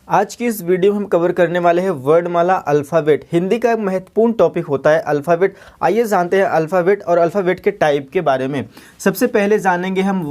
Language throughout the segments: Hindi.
आज की इस वीडियो में हम कवर करने वाले हैं वर्णमाला अल्फ़ाबेट। हिंदी का एक महत्वपूर्ण टॉपिक होता है अल्फ़ाबेट। आइए जानते हैं अल्फ़ाबेट और अल्फ़ाबेट के टाइप के बारे में। सबसे पहले जानेंगे हम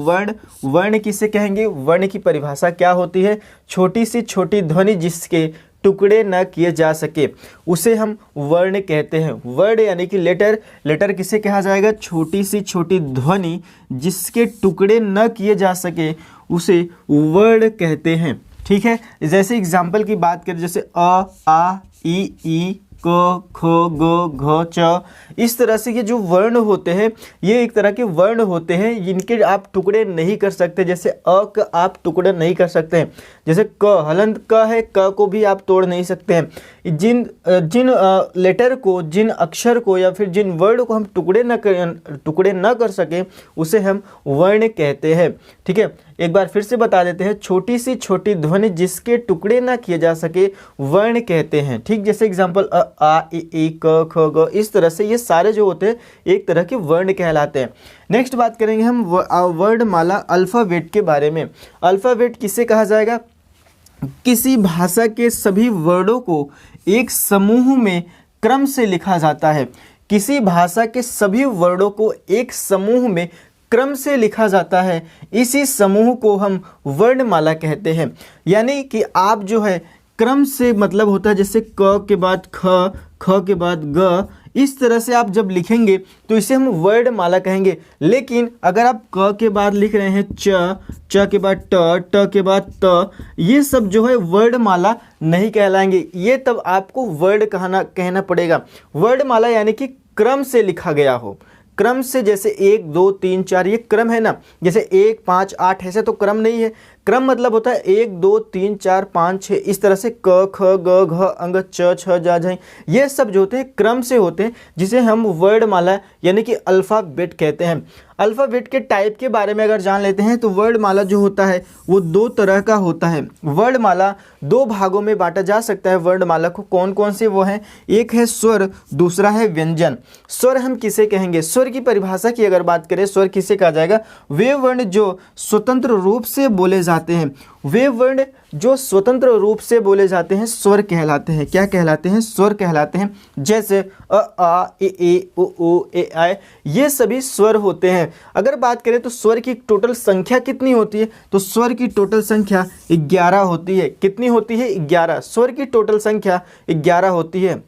वर्ण किसे कहेंगे, वर्ण की परिभाषा क्या होती है। छोटी से छोटी ध्वनि जिसके टुकड़े न किए जा सके उसे हम वर्ण कहते हैं। वर्ण यानी कि लेटर किसे कहा जाएगा, छोटी सी छोटी ध्वनि जिसके टुकड़े न किए जा सके उसे वर्ण कहते हैं। ठीक है, जैसे एग्जाम्पल की बात करें, जैसे अ, आ, ई, क, ख, ग, घ, च, इस तरह से ये जो वर्ण होते हैं ये एक तरह के वर्ण होते हैं जिनके आप टुकड़े नहीं कर सकते। जैसे अ का आप टुकड़े नहीं कर सकते हैं, जैसे क हलंत क है, क को भी आप तोड़ नहीं सकते हैं। जिन लेटर को, जिन अक्षर को या फिर जिन वर्ड को हम टुकड़े न कर सके उसे हम वर्ण कहते हैं। ठीक है, एक बार फिर से बता देते हैं, छोटी सी छोटी ध्वनि जिसके टुकड़े ना किए जा सके वर्ण कहते हैं। ठीक, जैसे एग्जांपल आ, ई, क, ख, ग, इस तरह से ये सारे जो होते हैं एक तरह के वर्ण कहलाते हैं। नेक्स्ट बात करेंगे हम वर्णमाला अल्फ़ाबेट के बारे में। अल्फ़ाबेट किसे कहा जाएगा, किसी भाषा के सभी वर्णों को एक समूह में क्रम से लिखा जाता है। किसी भाषा के सभी वर्णों को एक समूह में क्रम से लिखा जाता है, इसी समूह को हम वर्णमाला कहते हैं। यानी कि आप जो है क्रम से मतलब होता है जैसे क के बाद ख, ख के बाद ग, इस तरह से आप जब लिखेंगे तो इसे हम वर्णमाला कहेंगे। लेकिन अगर आप क के बाद लिख रहे हैं च के बाद ट के बाद त, ये सब जो है वर्णमाला नहीं कहलाएंगे। ये तब आपको वर्ण कहना पड़ेगा। वर्णमाला यानी कि क्रम से लिखा गया हो, क्रम से, जैसे 1 2 3 4 ये क्रम है ना, जैसे 1 5 8 ऐसे तो क्रम नहीं है। क्रम मतलब होता है 1 2 3 4 5 6, इस तरह से क ख ग घ अंग च छ जा झ, ये सब जो होते हैं क्रम से होते हैं, जिसे हम वर्णमाला यानी कि अल्फ़ाबेट कहते हैं। अल्फ़ाबेट के टाइप के बारे में अगर जान लेते हैं तो वर्णमाला जो होता है वो 2 तरह का होता है। वर्णमाला 2 भागों में बांटा जा सकता है। वर्णमाला को कौन कौन से वो हैं, एक है स्वर, दूसरा है व्यंजन। स्वर हम किसे कहेंगे, स्वर की परिभाषा की अगर बात करें, स्वर किसे कहा जाएगा, वे वर्ण जो स्वतंत्र रूप से बोले जाते हैं। वे वर्ण जो स्वतंत्र रूप से बोले जाते हैं स्वर कहलाते हैं। क्या कहलाते हैं, स्वर कहलाते हैं। जैसे अ आ, ए उ ए आ, ये सभी स्वर होते हैं। अगर बात करें तो स्वर की टोटल संख्या कितनी होती है, तो स्वर की टोटल संख्या 11 होती है। कितनी होती है, 11। स्वर की टोटल संख्या 11 होती है।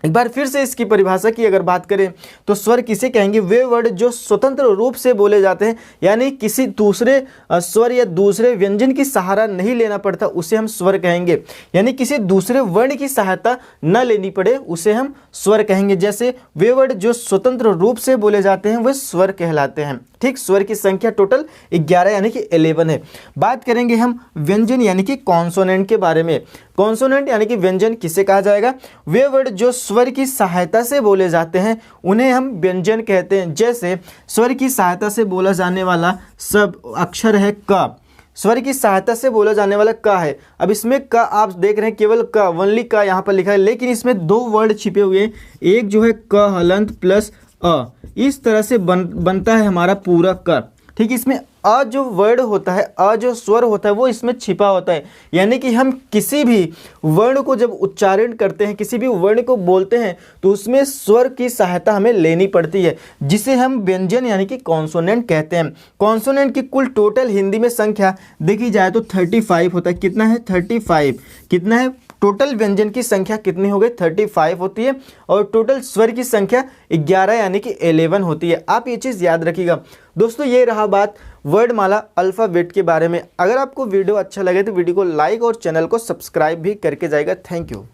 एक बार फिर से इसकी परिभाषा की अगर बात करें तो स्वर किसे कहेंगे, वे वर्ड जो स्वतंत्र रूप से बोले जाते हैं, यानी किसी दूसरे स्वर या दूसरे व्यंजन की सहारा नहीं लेना पड़ता, उसे हम स्वर कहेंगे। यानी किसी दूसरे वर्ण की सहायता न लेनी पड़े उसे हम स्वर कहेंगे। जैसे वे वर्ड जो स्वतंत्र रूप से बोले जाते हैं वे स्वर कहलाते हैं। ठीक, स्वर की संख्या टोटल 11 यानी कि 11 है। बात करेंगे हम व्यंजन यानी कि कॉन्सोनेंट के बारे में। कॉन्सोनेंट यानी कि व्यंजन किसे कहा जाएगा, वे वर्ड जो स्वर की सहायता से बोले जाते हैं उन्हें हम व्यंजन कहते हैं। जैसे स्वर की सहायता से बोला जाने वाला सब अक्षर है क, स्वर की सहायता से बोला जाने वाला क है। अब इसमें क आप देख रहे हैं केवल क, ओनली क यहाँ पर लिखा है, लेकिन इसमें 2 वर्ड छिपे हुए हैं। एक जो है क हलंत प्लस अ, इस तरह से बनता है हमारा पूरा क। ठीक, इसमें अ जो वर्ड होता है, अ जो स्वर होता है वो इसमें छिपा होता है। यानी कि हम किसी भी वर्ण को जब उच्चारण करते हैं, किसी भी वर्ण को बोलते हैं तो उसमें स्वर की सहायता हमें लेनी पड़ती है, जिसे हम व्यंजन यानी कि कॉन्सोनेंट कहते हैं। कॉन्सोनेंट की कुल टोटल हिंदी में संख्या देखी जाए तो 35 होता है। कितना है, 35। कितना है, टोटल व्यंजन की संख्या कितनी हो गई, 35 होती है। और टोटल स्वर की संख्या 11 यानी कि 11 होती है। आप ये चीज़ याद रखिएगा। दोस्तों, ये रहा बात वर्णमाला अल्फ़ाबेट के बारे में। अगर आपको वीडियो अच्छा लगे तो वीडियो को लाइक और चैनल को सब्सक्राइब भी करके जाएगा। Thank you.